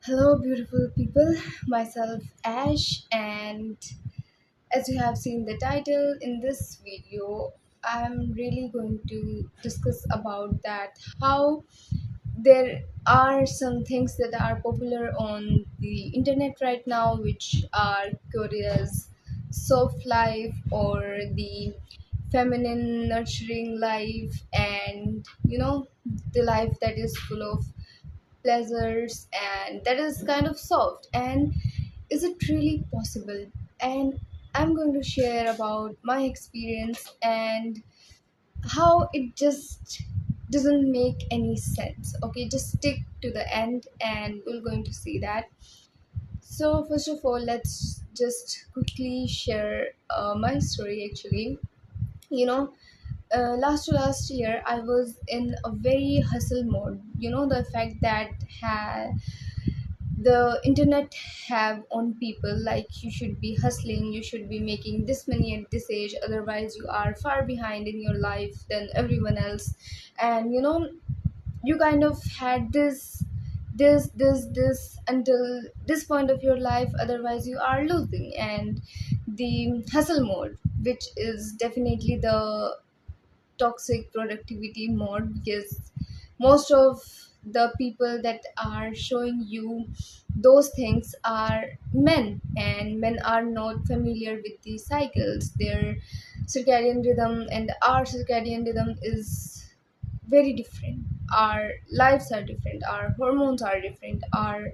Hello, beautiful people. Myself, Ash, and as you have seen the title in this video, I'm really going to discuss about that how there are some things that are popular on the internet right now, which are Korea's soft life or the feminine nurturing life, and the life that is full of pleasures and that is kind of soft. And is it really possible? And I'm going to share about my experience and how it just doesn't make any sense. Okay, just stick to the end and we're going to see that. So first of all, let's just quickly share my story. Actually, you know last to last year I was in a very hustle mode. The fact that the internet have on people like you should be hustling, you should be making this money at this age, otherwise you are far behind in your life than everyone else. And you kind of had this until this point of your life, otherwise you are losing. And the hustle mode, which is definitely the toxic productivity mode, because most of the people that are showing you those things are men, and men are not familiar with the cycles. Their circadian rhythm and our circadian rhythm is very different. Our lives are different, our hormones are different, our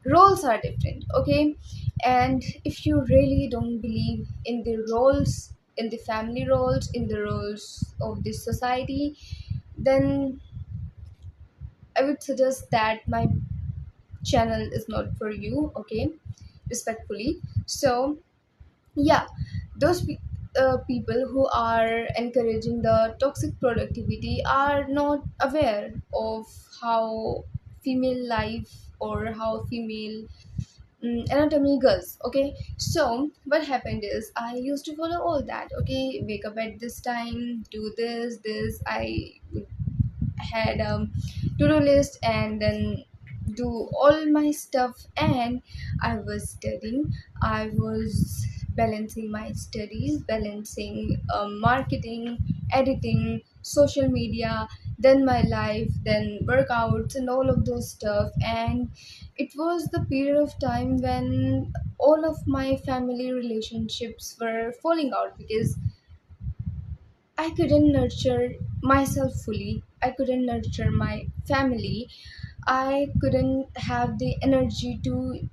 roles are different. Okay, and if you really don't believe in the roles, in the family roles, in the roles of this society, then I would suggest that my channel is not for you. Okay, respectfully. So yeah, those people who are encouraging the toxic productivity are not aware of how female life or how female anatomy goes. Okay, so what happened is I used to follow all that. Okay, wake up at this time, do this. I had to-do list and then do all my stuff, and I was studying. I was balancing my studies, balancing marketing, editing, social media, then my life, then workouts and all of those stuff. And it was the period of time when all of my family relationships were falling out because I couldn't nurture myself fully. I couldn't nurture my family. I couldn't have the energy to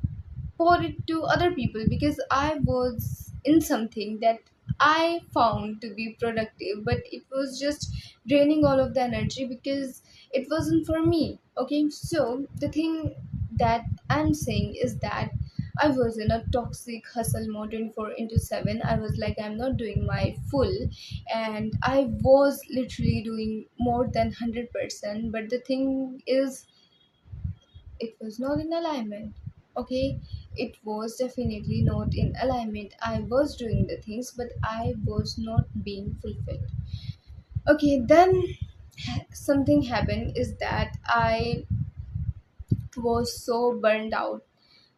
pour it to other people because I was in something that I found to be productive, but it was just draining all of the energy because it wasn't for me. Okay, so the thing that I'm saying is that I was in a toxic hustle mode 24 into 7. I was like, I'm not doing my full, and I was literally doing more than 100%. But the thing is, it was not in alignment. Okay, it was definitely not in alignment. I was doing the things, but I was not being fulfilled. Okay, then something happened is that I was so burned out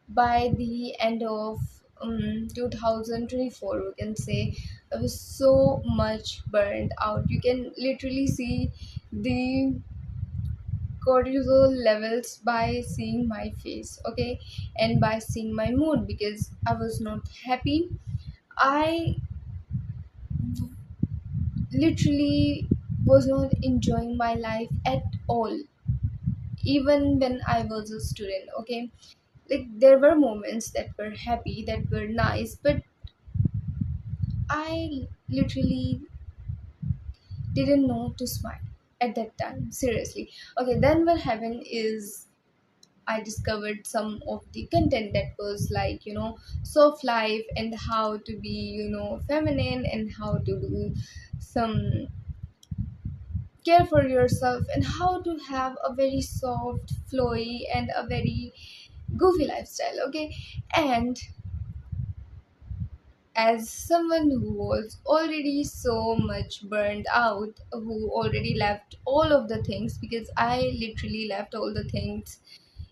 by the end of 2024. We can say I was so much burned out. You can literally see the cortisol levels by seeing my face. Okay, and by seeing my mood, because I was not happy. I literally was not enjoying my life at all, even when I was a student. Okay, like there were moments that were happy, that were nice, but I literally didn't know to smile at that time, seriously. Okay, then what happened is I discovered some of the content that was like, soft life and how to be, feminine, and how to do some care for yourself and how to have a very soft, flowy, and a very goofy lifestyle. Okay, and as someone who was already so much burned out, who already left all of the things, because I literally left all the things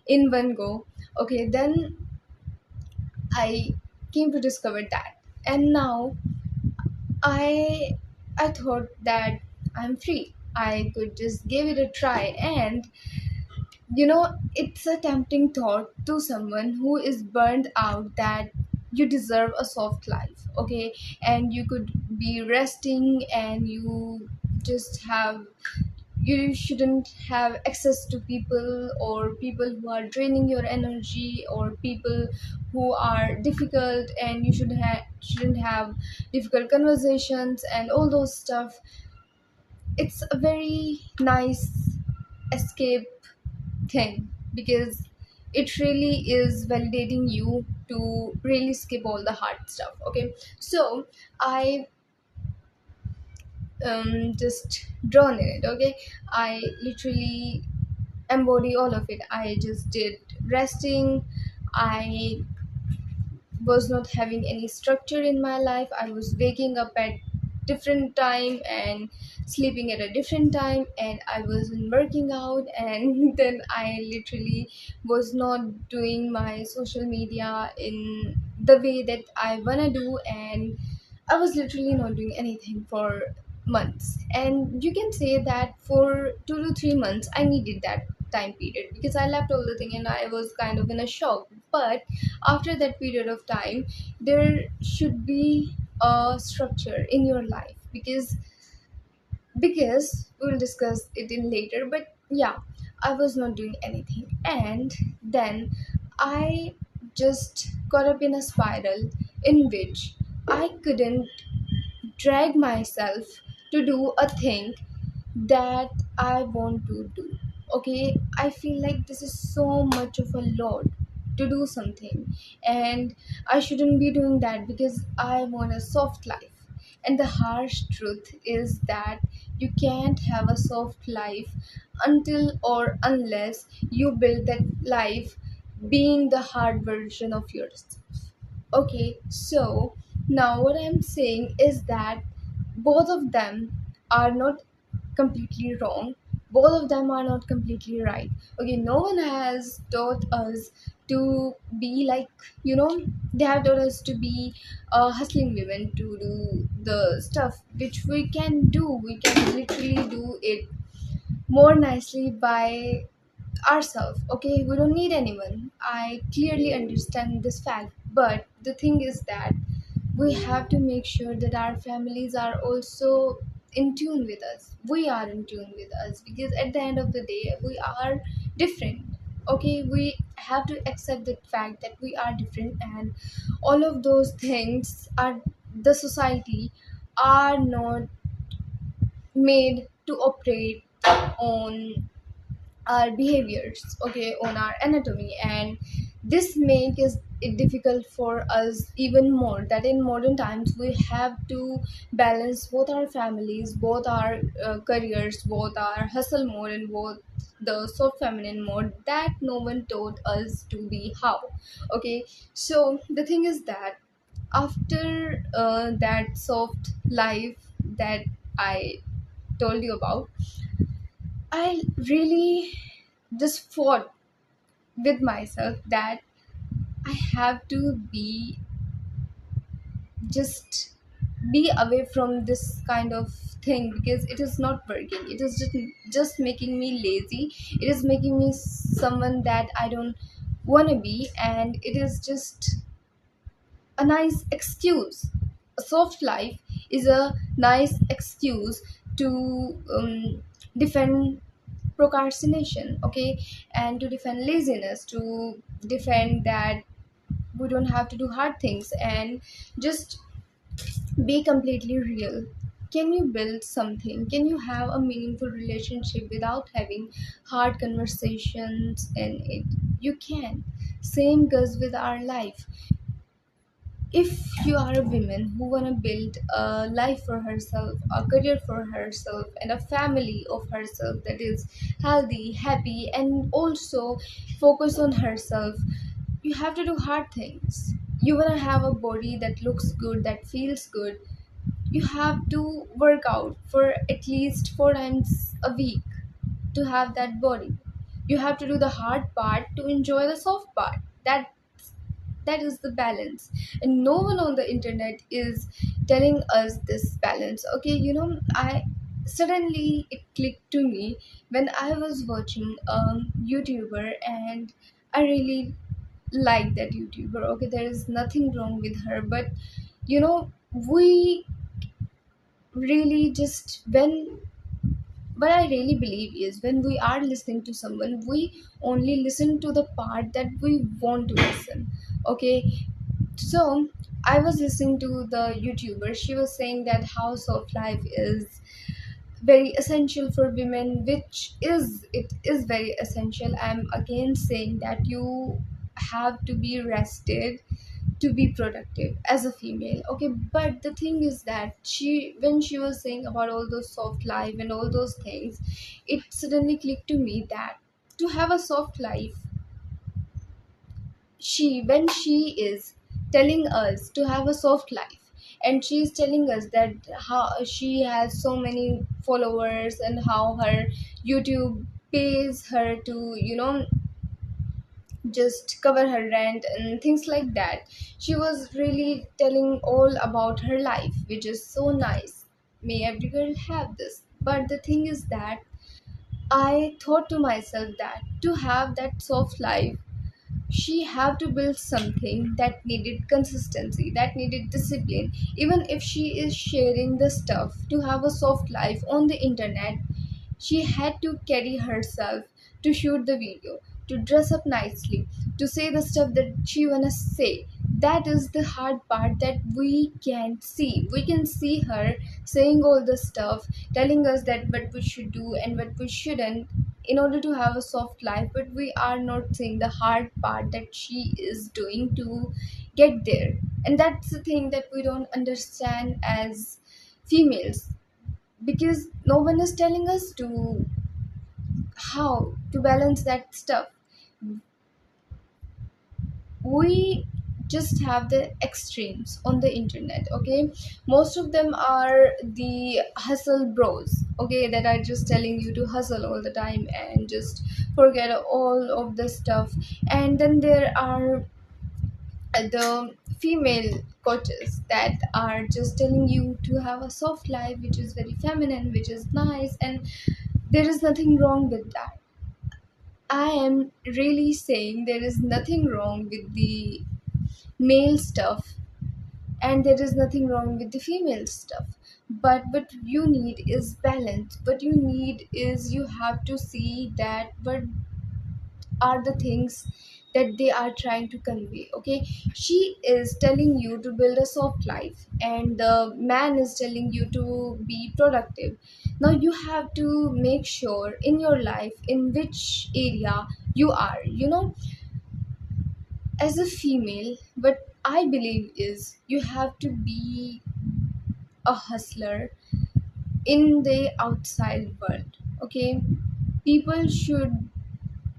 in one go. Okay, then I came to discover that, and now I I thought that I'm free. I could just give it a try, and it's a tempting thought to someone who is burned out that you deserve a soft life, okay? And you could be resting, and you shouldn't have access to people, or people who are draining your energy, or people who are difficult, and you shouldn't have difficult conversations and all those stuff. It's a very nice escape thing, because it really is validating you to really skip all the hard stuff, okay? So I just drawn in it, okay? I literally embody all of it. I just did resting. I was not having any structure in my life. I was waking up at different time and sleeping at a different time, and I wasn't working out, and then I literally was not doing my social media in the way that I wanna do, and I was literally not doing anything for months. And you can say that for 2 to 3 months I needed that time period, because I left all the thing and I was kind of in a shock. But after that period of time, there should be a structure in your life, because we'll discuss it in later. But yeah, I was not doing anything, and then I just got up in a spiral in which I couldn't drag myself to do a thing that I want to do. Okay, I feel like this is so much of a load to do something, and I shouldn't be doing that because I want a soft life. And the harsh truth is that you can't have a soft life until or unless you build that life being the hard version of yourself. Okay, so now what I'm saying is that both of them are not completely wrong. Both of them are not completely right. Okay, no one has taught us to be like, they have taught us to be hustling women, to do the stuff which we can do. We can literally do it more nicely by ourselves, okay? We don't need anyone. I clearly understand this fact, but the thing is that we have to make sure that our families are also in tune with us. We are in tune with us, because at the end of the day we are different, okay? We have to accept the fact that we are different, and all of those things are the society are not made to operate on our behaviors, okay, on our anatomy. And this makes it difficult for us even more, that in modern times we have to balance both our families, both our careers, both our hustle mode, and both the soft feminine mode that no one taught us to be how. Okay, so the thing is that after that soft life that I told you about, I really just fought with myself that I have to just be away from this kind of thing, because it is not working. It is just making me lazy. It is making me someone that I don't want to be, and it is just a nice excuse. A soft life is a nice excuse to defend procrastination, okay, and to defend laziness, to defend that we don't have to do hard things, and just be completely real. Can you build something? Can you have a meaningful relationship without having hard conversations in it? You can. Same goes with our life. If you are a woman who want to build a life for herself, a career for herself, and a family of herself that is healthy, happy, and also focus on herself, you have to do hard things. You want to have a body that looks good, that feels good. You have to work out for at least 4 times a week to have that body. You have to do the hard part to enjoy the soft part. That is the balance, and no one on the internet is telling us this balance. Okay, I suddenly it clicked to me when I was watching YouTuber, and I really like that YouTuber. Okay, there is nothing wrong with her, but we really just when what I really believe is when we are listening to someone, we only listen to the part that we want to listen. Okay, so I was listening to the YouTuber. She was saying that house of life is very essential for women, which it is very essential. I'm again saying that you have to be rested to be productive as a female. Okay, but the thing is that when she was saying about all those soft life and all those things, it suddenly clicked to me that to have a soft life, when she is telling us to have a soft life, and she is telling us that how she has so many followers and how her YouTube pays her to just cover her rent and things like that. She was really telling all about her life, which is so nice. May every girl have this. But the thing is that I thought to myself that to have that soft life, she have to build something that needed consistency, that needed discipline. Even if she is sharing the stuff to have a soft life on the internet, she had to carry herself to shoot the video, to dress up nicely, to say the stuff that she wanna say. That is the hard part that we can't see. We can see her saying all the stuff, telling us that what we should do and what we shouldn't in order to have a soft life, but we are not seeing the hard part that she is doing to get there. And that's the thing that we don't understand as females, because no one is telling us to how to balance that stuff. We just have the extremes on the internet. Okay, most of them are the hustle bros, okay, that are just telling you to hustle all the time and just forget all of the stuff. And then there are the female coaches that are just telling you to have a soft life, which is very feminine, which is nice, and there is nothing wrong with that. I am really saying there is nothing wrong with the male stuff, and there is nothing wrong with the female stuff. But what you need is balance. What you need is you have to see that what are the things that they are trying to convey. Okay, she is telling you to build a soft life, and the man is telling you to be productive. Now you have to make sure in your life in which area you are, as a female. What I believe is you have to be a hustler in the outside world. Okay, people should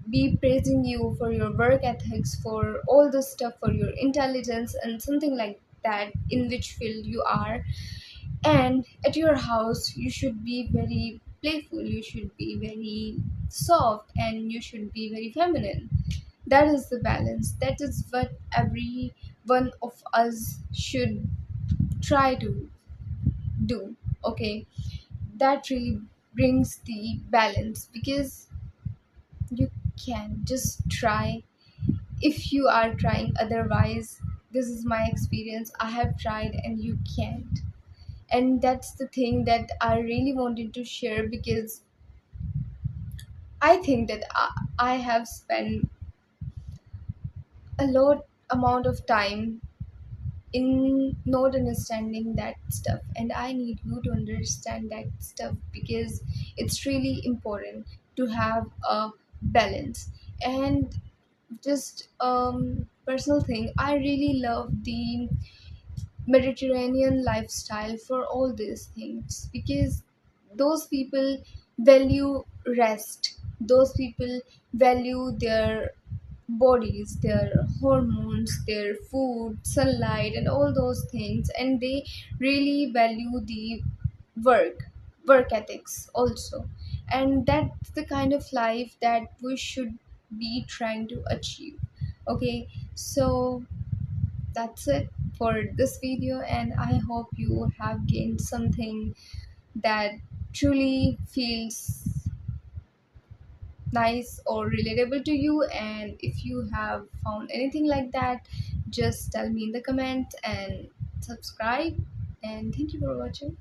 be praising you for your work ethics, for all the stuff, for your intelligence and something like that in which field you are. And at your house you should be very playful, you should be very soft, and you should be very feminine. That is the balance. That is what every one of us should try to do. Okay, that really brings the balance, because you can just try. If you are trying otherwise, this is my experience, I have tried and you can't. And that's the thing that I really wanted to share, because I think that I have spent a lot amount of time in not understanding that stuff, and I need you to understand that stuff, because it's really important to have a balance. And just personal thing, I really love the Mediterranean lifestyle for all these things, because those people value rest, those people value their bodies, their hormones, their food, sunlight, and all those things, and they really value the work, work ethics also. and that's the kind of life that we should be trying to achieve. Okay, so that's it for this video, and I hope you have gained something that truly feels nice or relatable to you. And if you have found anything like that, just tell me in the comment and subscribe. And thank you for watching.